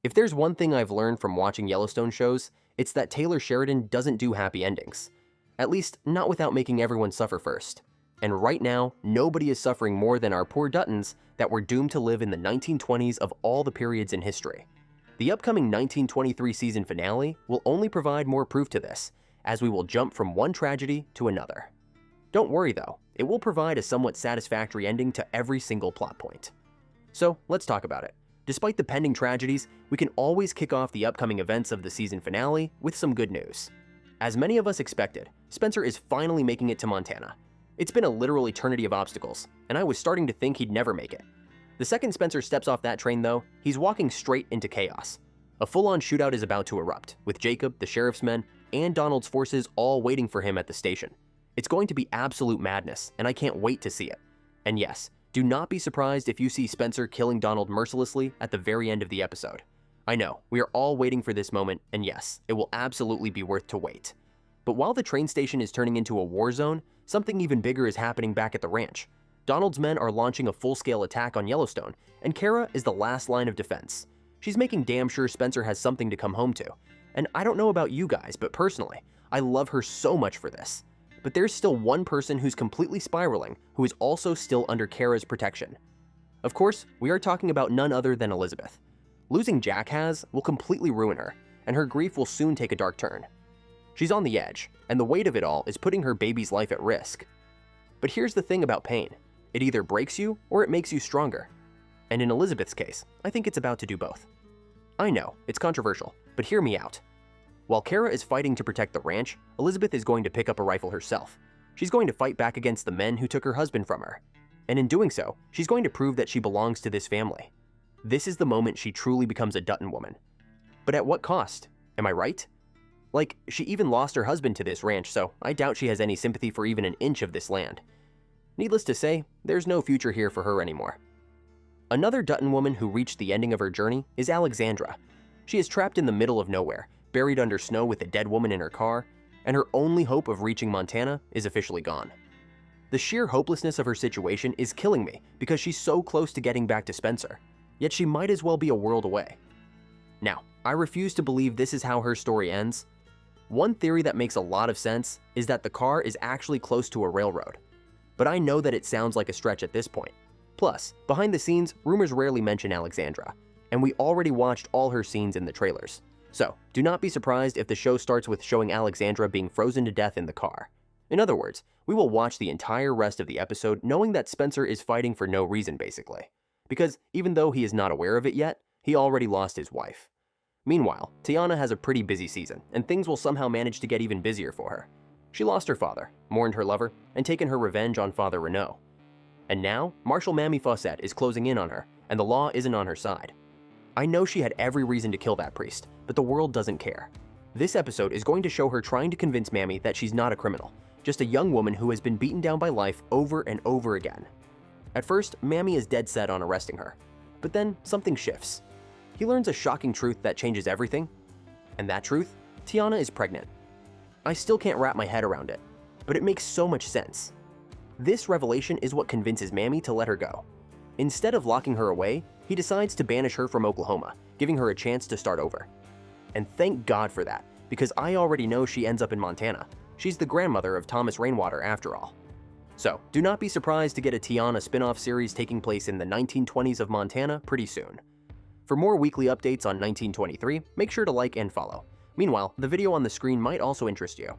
If there's one thing I've learned from watching Yellowstone shows, it's that Taylor Sheridan doesn't do happy endings. At least, not without making everyone suffer first. And right now, nobody is suffering more than our poor Duttons that were doomed to live in the 1920s of all the periods in history. The upcoming 1923 season finale will only provide more proof to this, as we will jump from one tragedy to another. Don't worry though, it will provide a somewhat satisfactory ending to every single plot point. So let's talk about it. Despite the pending tragedies, we can always kick off the upcoming events of the season finale with some good news. As many of us expected, Spencer is finally making it to Montana. It's been a literal eternity of obstacles, and I was starting to think he'd never make it. The second Spencer steps off that train though, he's walking straight into chaos. A full-on shootout is about to erupt, with Jacob, the sheriff's men, and Donald's forces all waiting for him at the station. It's going to be absolute madness, and I can't wait to see it. And yes, do not be surprised if you see Spencer killing Donald mercilessly at the very end of the episode. I know, we are all waiting for this moment, and yes, it will absolutely be worth to wait. But while the train station is turning into a war zone, something even bigger is happening back at the ranch. Donald's men are launching a full-scale attack on Yellowstone, and Kara is the last line of defense. She's making damn sure Spencer has something to come home to. And I don't know about you guys, but personally, I love her so much for this. But there's still one person who's completely spiraling, who is also still under Kara's protection. Of course, we are talking about none other than Elizabeth. Losing Jack will completely ruin her, and her grief will soon take a dark turn. She's on the edge, and the weight of it all is putting her baby's life at risk. But here's the thing about pain. It either breaks you or it makes you stronger. And in Elizabeth's case, I think it's about to do both. I know, it's controversial, but hear me out. While Kara is fighting to protect the ranch, Elizabeth is going to pick up a rifle herself. She's going to fight back against the men who took her husband from her. And in doing so, she's going to prove that she belongs to this family. This is the moment she truly becomes a Dutton woman. But at what cost? Am I right? Like, she even lost her husband to this ranch, so I doubt she has any sympathy for even an inch of this land. Needless to say, there's no future here for her anymore. Another Dutton woman who reached the ending of her journey is Alexandra. She is trapped in the middle of nowhere, buried under snow with a dead woman in her car, and her only hope of reaching Montana is officially gone. The sheer hopelessness of her situation is killing me because she's so close to getting back to Spencer, yet she might as well be a world away. Now, I refuse to believe this is how her story ends. One theory that makes a lot of sense is that the car is actually close to a railroad, but I know that it sounds like a stretch at this point. Plus, behind the scenes, rumors rarely mention Alexandra, and we already watched all her scenes in the trailers. So, do not be surprised if the show starts with showing Alexandra being frozen to death in the car. In other words, we will watch the entire rest of the episode knowing that Spencer is fighting for no reason basically. Because even though he is not aware of it yet, he already lost his wife. Meanwhile, Tiana has a pretty busy season, and things will somehow manage to get even busier for her. She lost her father, mourned her lover, and taken her revenge on Father Renault. And now, Marshal Mammy Fawcett is closing in on her, and the law isn't on her side. I know she had every reason to kill that priest, but the world doesn't care. This episode is going to show her trying to convince Mammy that she's not a criminal, just a young woman who has been beaten down by life over and over again. At first, Mammy is dead set on arresting her, but then something shifts. He learns a shocking truth that changes everything, and that truth? Tiana is pregnant. I still can't wrap my head around it, but it makes so much sense. This revelation is what convinces Mammy to let her go. Instead of locking her away, he decides to banish her from Oklahoma, giving her a chance to start over. And thank God for that, because I already know she ends up in Montana. She's the grandmother of Thomas Rainwater after all. So, do not be surprised to get a Tiana spin-off series taking place in the 1920s of Montana pretty soon. For more weekly updates on 1923, make sure to like and follow. Meanwhile, the video on the screen might also interest you.